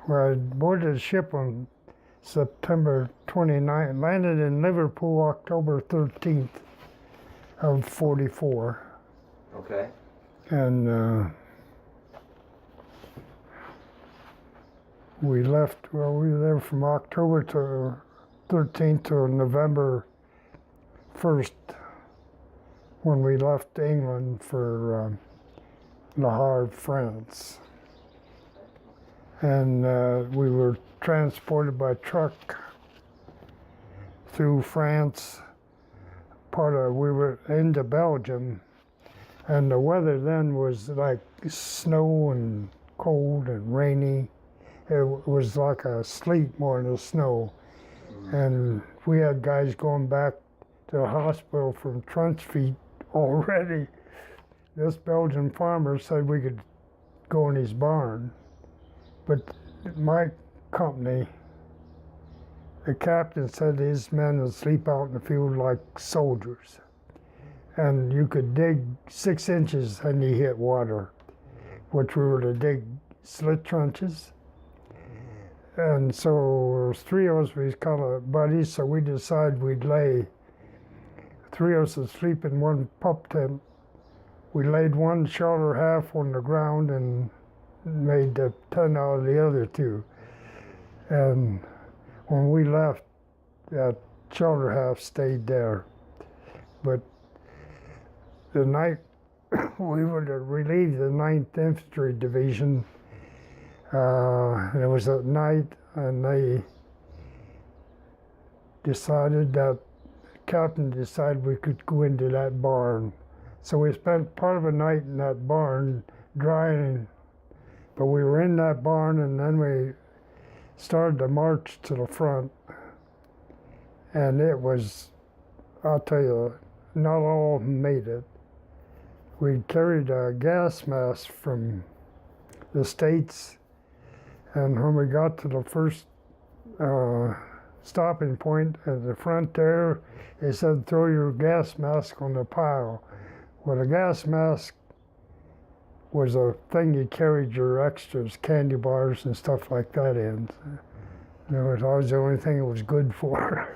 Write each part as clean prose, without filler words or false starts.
Well, I boarded the ship on September 29th, landed in Liverpool October 13th of 44. Okay. And we left, well, we were there from October to 13th to November 1st when we left England for Le Havre, France. And we were transported by truck through France. We were into Belgium, and the weather then was like snow and cold and rainy. It was like a sleet more than a snow. And we had guys going back to the hospital from trench feet already. This Belgian farmer said we could go in his barn. But my company, the captain said his men would sleep out in the field like soldiers. And you could dig 6 inches and you hit water, which we were to dig slit trenches. And so there was 3 of us, we was kind of buddies, so we decided we'd lay, 3 of us would sleep in one pup tent. We laid one shelter half on the ground and made the tent out of the other 2. And when we left, that shelter half stayed there. But the night we were to relieve the 9th Infantry Division, it was at night, and they decided that, the captain decided we could go into that barn. So we spent part of the night in that barn drying. But we were in that barn, and then we started to march to the front. And it was, I'll tell you, not all of them made it. We carried a gas mask from the States, and when we got to the first stopping point at the front there, they said, throw your gas mask on the pile. Well, the gas mask was a thing you carried your extras, candy bars and stuff like that in. It was always the only thing it was good for.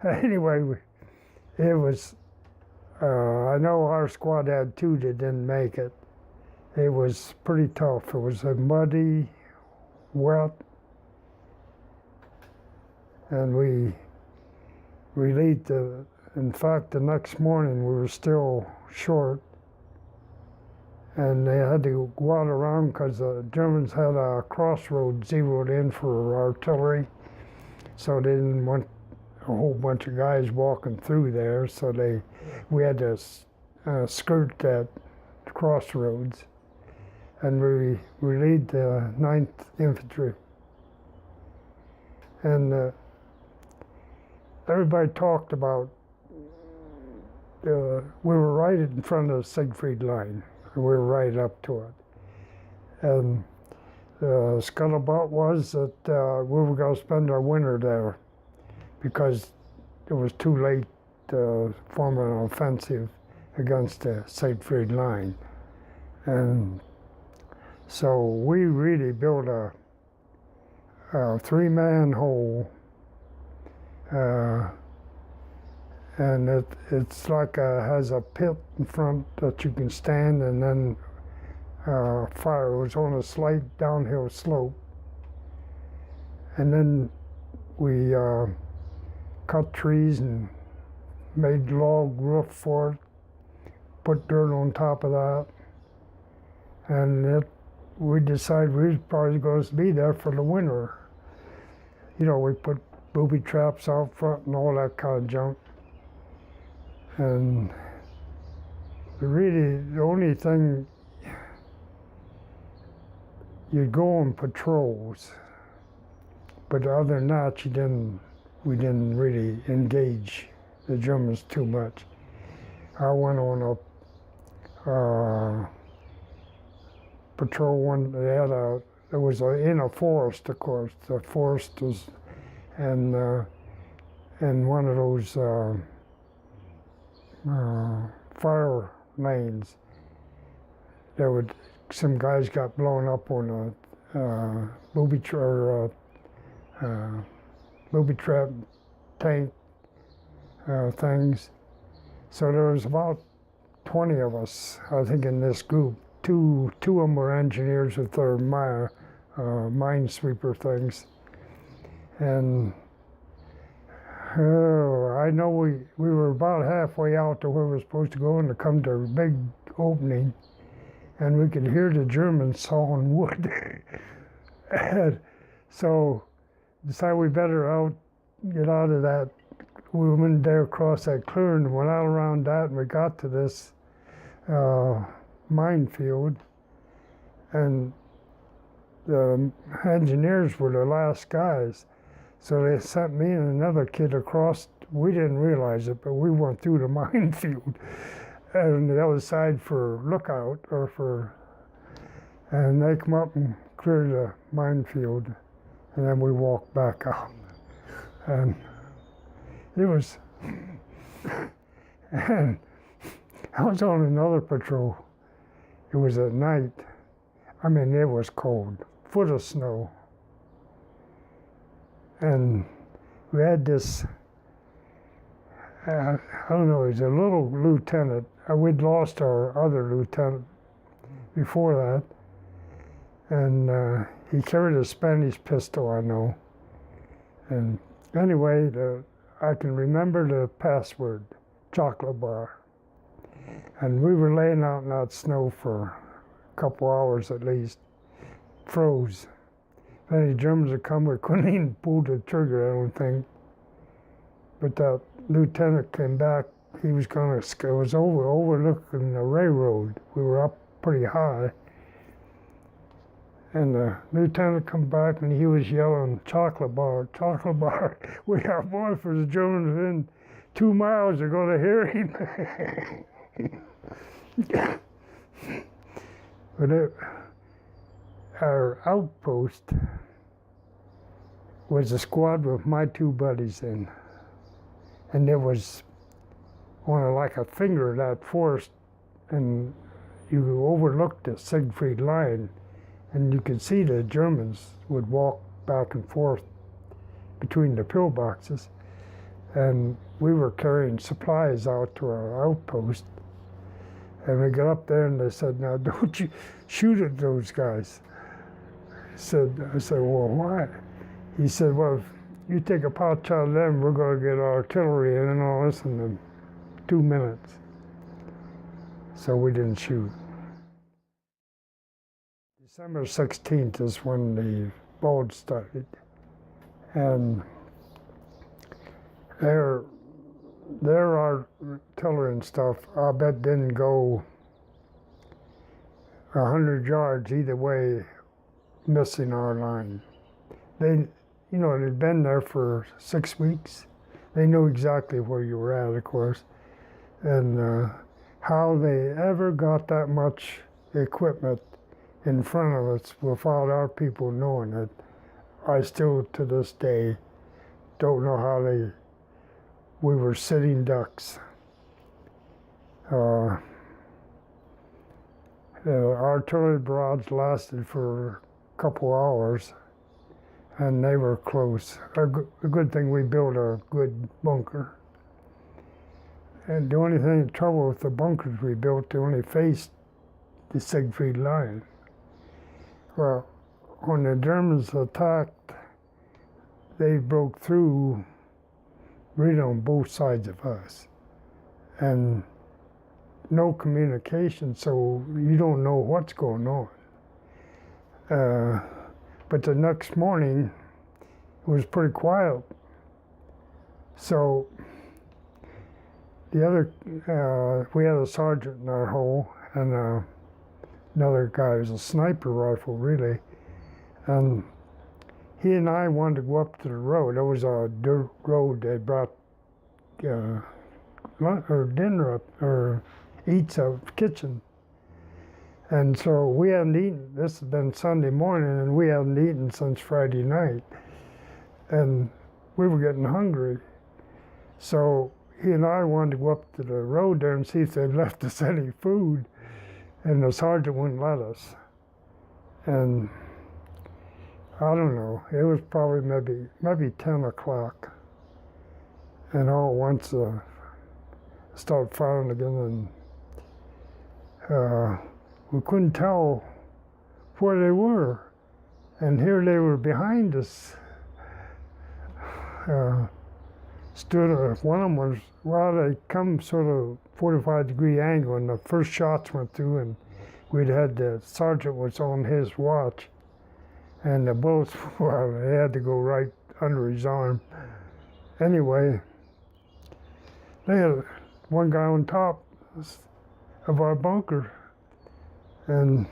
Anyway, it was, I know our squad had 2 that didn't make it. It was pretty tough. It was muddy, wet, and we relieved in fact, the next morning we were still short. And they had to go out around because the Germans had a crossroad zeroed in for artillery. So they didn't want a whole bunch of guys walking through there. So we had to skirt that crossroads. And we relieved the 9th Infantry. And everybody talked about, we were right in front of the Siegfried line. We were right up to it. And the scuttlebutt was that we were going to spend our winter there because it was too late to form an offensive against the Siegfried line. And so we really built a 3-man hole. And it's like has a pit in front that you can stand, and then fire. It was on a slight downhill slope. And then we cut trees and made log roof for it, put dirt on top of that. And we decided we was probably going to be there for the winter. You know, we put booby traps out front and all that kind of junk. And really, the only thing, you'd go on patrols, but other than that, we didn't really engage the Germans too much. I went on a patrol one. It was in a forest, of course. The forest was, and one of those fire lanes. Some guys got blown up on booby trap tank things. So there was about 20 of us, I think, in this group. Two of them were engineers with their minesweeper things. And I know we were about halfway out to where we were supposed to go and to come to a big opening, and we could hear the Germans sawing wood. And so decided we better get out of that. We went there across that clearing and went out around that, and we got to this minefield, and the engineers were the last guys. So they sent me and another kid across. We didn't realize it, but we went through the minefield and the other side for lookout and they come up and cleared the minefield, and then we walked back out. And it was, and I was on another patrol. It was at night. I mean, it was cold, foot of snow. And we had this, I don't know, he was a little lieutenant. We'd lost our other lieutenant before that. And he carried a Spanish pistol, I know. And anyway, I can remember the password, chocolate bar. And we were laying out in that snow for a couple hours at least, froze. If any Germans would come, we couldn't even pull the trigger, I don't think. But that lieutenant came back. He was it was overlooking the railroad. We were up pretty high. And the lieutenant come back and he was yelling, chocolate bar, chocolate bar. We got boy, for the Germans within 2 miles, they're gonna hear him. But our outpost was a squad with my two buddies in. And there was on like a finger of that forest, and you overlooked the Siegfried line, and you could see the Germans would walk back and forth between the pillboxes. And we were carrying supplies out to our outpost. And we got up there and they said, now don't you shoot at those guys. I said, well, why? He said, well, if you take a pot shot of them, we're going to get artillery in and all this in 2 minutes. So we didn't shoot. December 16th is when the Bulge started. And their artillery and stuff, I bet didn't go 100 yards either way, missing our line. They, it had been there for 6 weeks. They knew exactly where you were at, of course. And how they ever got that much equipment in front of us without our people knowing it, I still, to this day, don't know how we were sitting ducks. The artillery barrage lasted for a couple hours, and they were close. A good thing we built a good bunker. And the only thing, trouble with the bunkers we built, they only faced the Siegfried line. Well, when the Germans attacked, they broke through really on both sides of us. And no communication, so you don't know what's going on. But the next morning, it was pretty quiet. So the other, we had a sergeant in our hole, and another guy was a sniper rifle, really. And he and I wanted to go up to the road. There was a dirt road. They brought dinner up, or eats out of the kitchen. And so we hadn't eaten. This had been Sunday morning, and we hadn't eaten since Friday night. And we were getting hungry. So he and I wanted to go up to the road there and see if they'd left us any food. And the sergeant wouldn't let us. And I don't know. It was probably maybe 10 o'clock. And all at once started firing again, and we couldn't tell where they were. And here they were behind us. One of them was, well, they come sort of 45-degree angle, and the first shots went through, and we'd had the sergeant was on his watch, and the bullets, well, they had to go right under his arm. Anyway, they had one guy on top of our bunker, and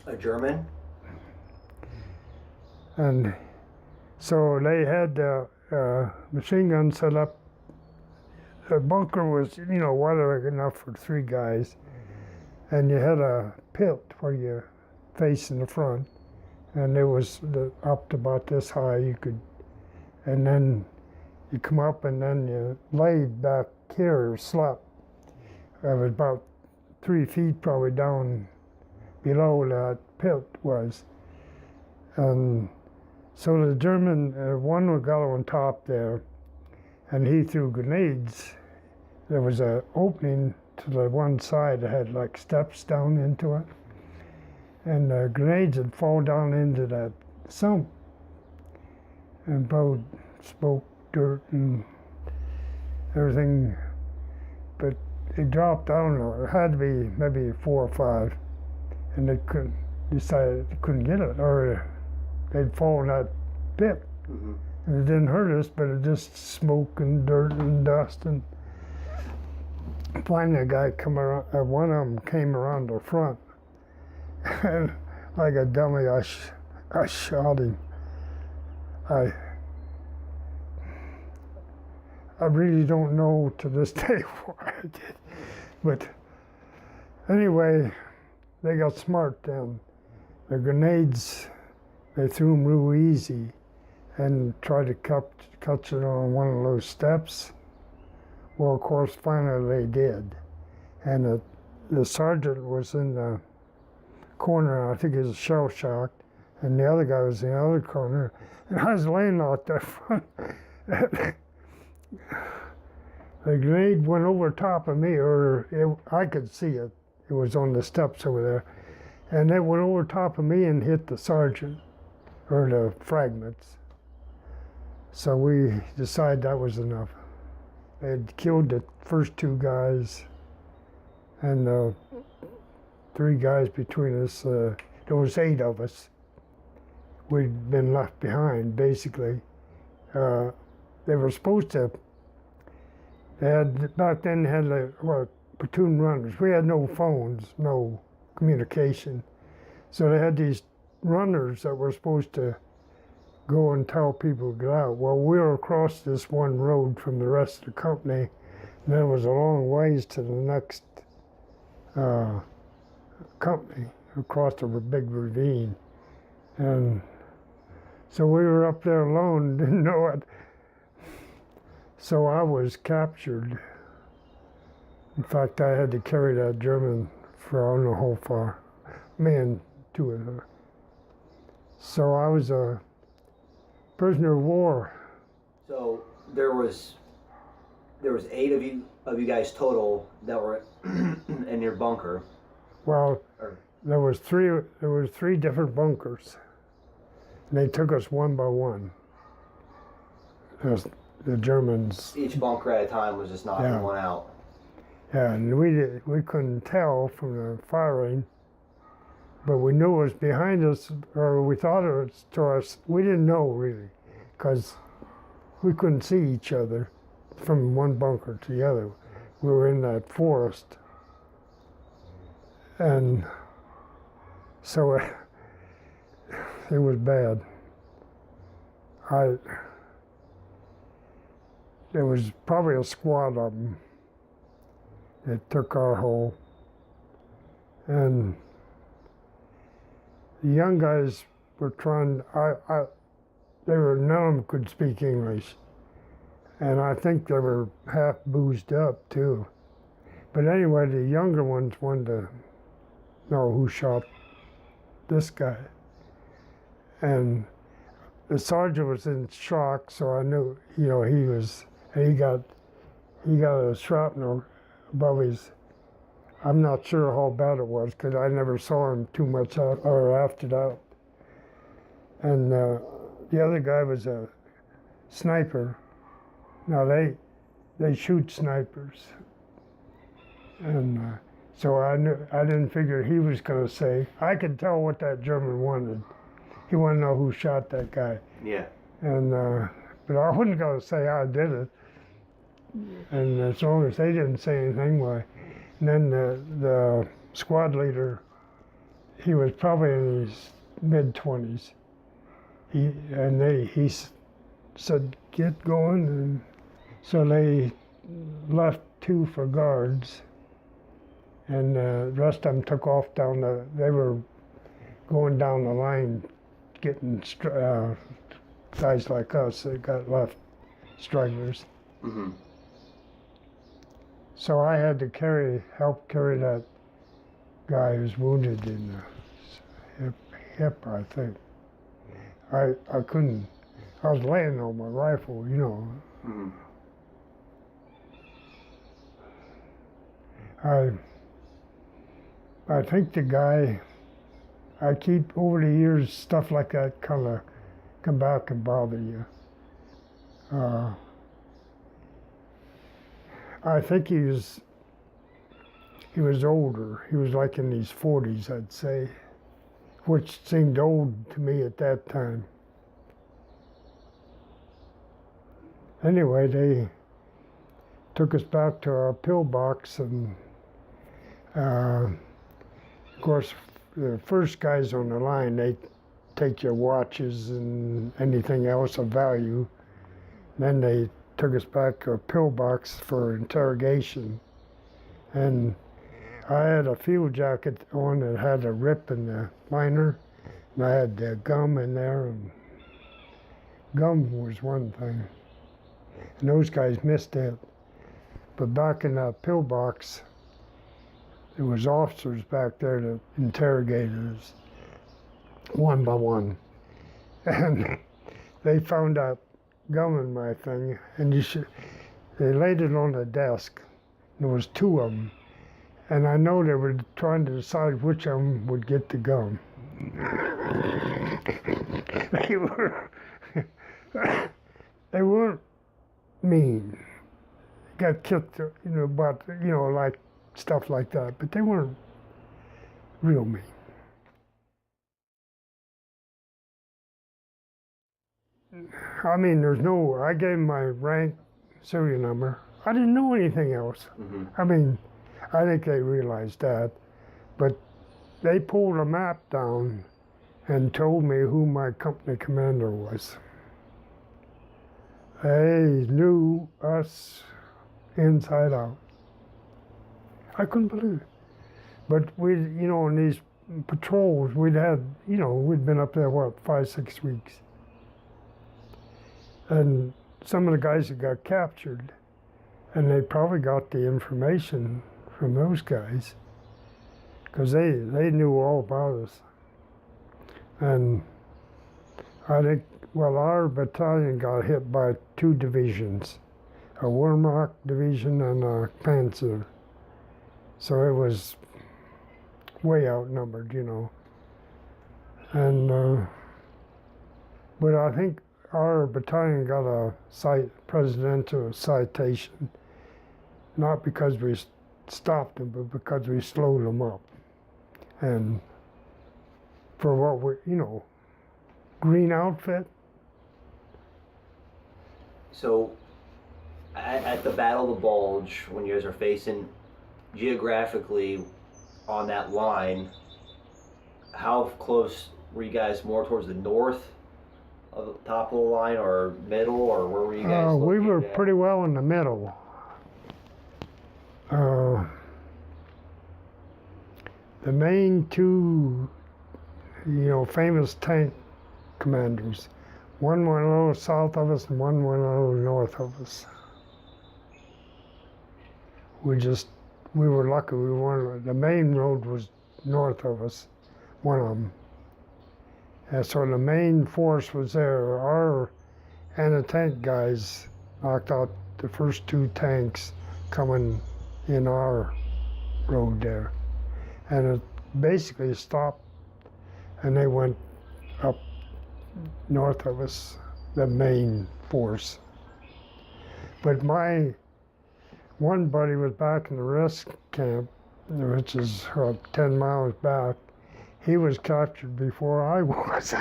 a German? And so they had the machine gun set up. The bunker was, wide enough for 3 guys. And you had a pit where you face in the front. And it was up to about this high. And then you come up and then you laid back here, slept. It was about 3 feet probably down below that pit was. And so the German, one got on top there, and he threw grenades. There was an opening to the one side that had like steps down into it, and the grenades would fall down into that sump and blow smoke, dirt, and everything. But it dropped, I don't know, it had to be maybe 4 or 5, and they decided they couldn't get it, or they'd fall in that pit. Mm-hmm. And it didn't hurt us, but it just smoke and dirt and dust. And finally a guy come around, one of them came around the front, and like a dummy, I shot him. I really don't know to this day what I did. But anyway, they got smart then. The grenades, they threw them real easy and tried to catch it on one of those steps. Well, of course, finally they did. And the sergeant was in the corner, I think he was shell-shocked, and the other guy was in the other corner. And I was laying out there front. The grenade went over top of me, I could see it. It was on the steps over there. And it went over top of me and hit the sergeant, or the fragments. So we decided that was enough. They had killed the first 2 guys, and 3 guys between us. There was 8 of us. We'd been left behind, basically. They were supposed to, back then they had platoon runners. We had no phones, no communication. So they had these runners that were supposed to go and tell people to get out. Well, we were across this one road from the rest of the company, and then it was a long ways to the next company across a big ravine. And so we were up there alone, didn't know it. So I was captured. In fact, I had to carry that German for I don't know how far, me and 2 of them. So I was a prisoner of war. So there was 8 of you guys total that were in your bunker. Well, there was 3 different bunkers. And they took us one by one. The Germans. Each bunker at a time was just knocking one out. Yeah, and we couldn't tell from the firing, but we knew it was behind us, or we thought it was to us. We didn't know really, because we couldn't see each other from one bunker to the other. We were in that forest, and so it was bad. There was probably a squad of them that took our hole. And the young guys were trying, none of them could speak English. And I think they were half boozed up too. But anyway, the younger ones wanted to know who shot this guy. And the sergeant was in shock, so I knew, you know, he got a shrapnel above his. I'm not sure how bad it was because I never saw him too much after that. And the other guy was a sniper. Now they shoot snipers, and so I didn't figure he was going to say. I could tell what that German wanted. He wanted to know who shot that guy. Yeah. And but I wasn't going to say I did it. And as long as they didn't say anything, why? And then the squad leader, he was probably in his mid-20s. He said, "Get going," and so they left 2 for guards, and the rest of them took off down the. They were going down the line, getting guys like us that got left, stragglers. Mm-hmm. So I had to help carry that guy who's wounded in the hip, I think. I couldn't. I was laying on my rifle, you know. Mm-hmm. I think the guy. I keep over the years stuff like that kind of come back and bother you. I think he was older. He was like in his 40s, I'd say, which seemed old to me at that time. Anyway, they took us back to our pillbox, and of course, the first guys on the line, they take your watches and anything else of value. Then they took us back to a pillbox for interrogation. And I had a field jacket on that had a rip in the liner, and I had the gum in there, and gum was one thing. And those guys missed it. But back in the pillbox, there was officers back there that interrogated us one by one. And they found out gum in my thing, and they laid it on the desk. There was 2 of them, and I know they were trying to decide which of them would get the gum. They weren't mean. Got kicked, you know, but you know, like stuff like that, but they weren't real mean. I mean, I gave them my rank, serial number. I didn't know anything else. Mm-hmm. I mean, I think they realized that, but they pulled a map down and told me who my company commander was. They knew us inside out. I couldn't believe it. But we, you know, in these patrols, we'd been up there, 5, 6 weeks. And some of the guys that got captured, and they probably got the information from those guys, because they knew all about us. And I think, our battalion got hit by 2 divisions, a Wehrmacht division and a Panzer. So it was way outnumbered, you know. And, but I think our battalion got a presidential citation, not because we stopped them, but because we slowed them up. And for what we, you know, green outfit. So, at the Battle of the Bulge, when you guys are facing geographically on that line, how close were you guys? More towards the north of the top of the line, or middle, or where were you guys? We were pretty well in the middle. The main 2, you know, famous tank commanders. One went a little south of us and one went a little north of us. We were lucky. The main road was north of us, one of them. And so the main force was there. Our anti-tank guys knocked out the first 2 tanks coming in our road there. And it basically stopped, and they went up north of us, the main force. But my one buddy was back in the rest camp, which is 10 miles back. He was captured before I was.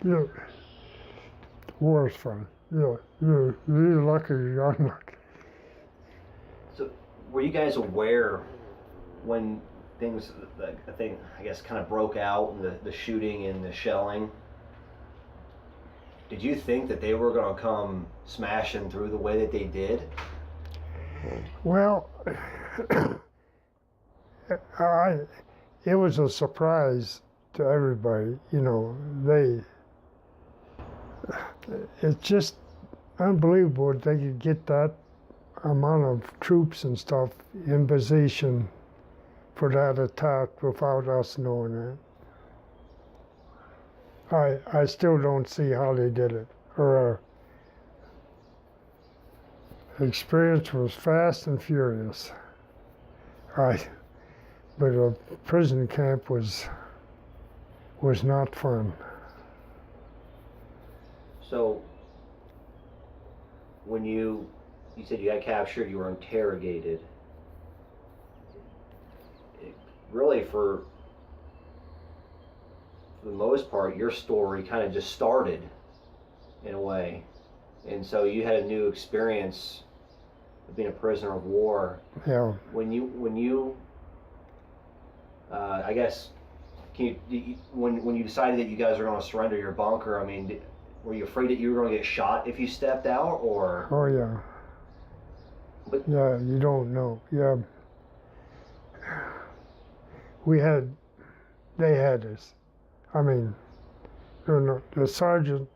You war's fun. You're lucky you're unlucky. So, were you guys aware when things, I guess, kind of broke out, and the shooting and the shelling? Did you think that they were going to come smashing through the way that they did? Well, it was a surprise to everybody. You know, it's just unbelievable that they could get that amount of troops and stuff in position for that attack without us knowing it. I still don't see how they did it. Our experience was fast and furious. But a prison camp was not fun. So, when you said you got captured, you were interrogated. Really, for the most part, your story kind of just started in a way. And so you had a new experience of being a prisoner of war. Yeah. When you I guess, when you decided that you guys were going to surrender your bunker, I mean, were you afraid that you were going to get shot if you stepped out, or? Oh yeah. But, yeah, you don't know. Yeah. They had us. I mean, the sergeant,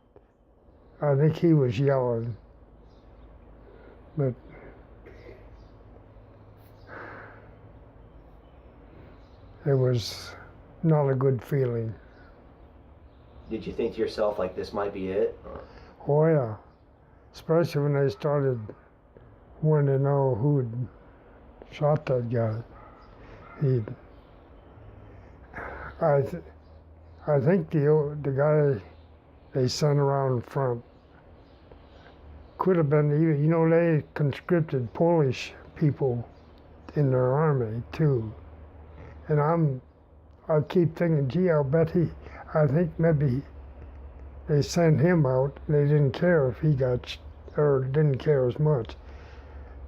I think he was yelling, but it was not a good feeling. did you think to yourself, like, this might be it? Or? Oh yeah, especially when they started wanting to know who had shot that guy. I think the guy they sent around front could have been even, they conscripted Polish people in their army too. And I keep thinking, gee, I think maybe they sent him out, they didn't care if he got, or didn't care as much.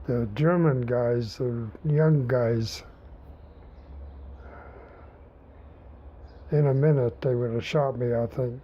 The German guys, the young guys, in a minute they would have shot me, I think.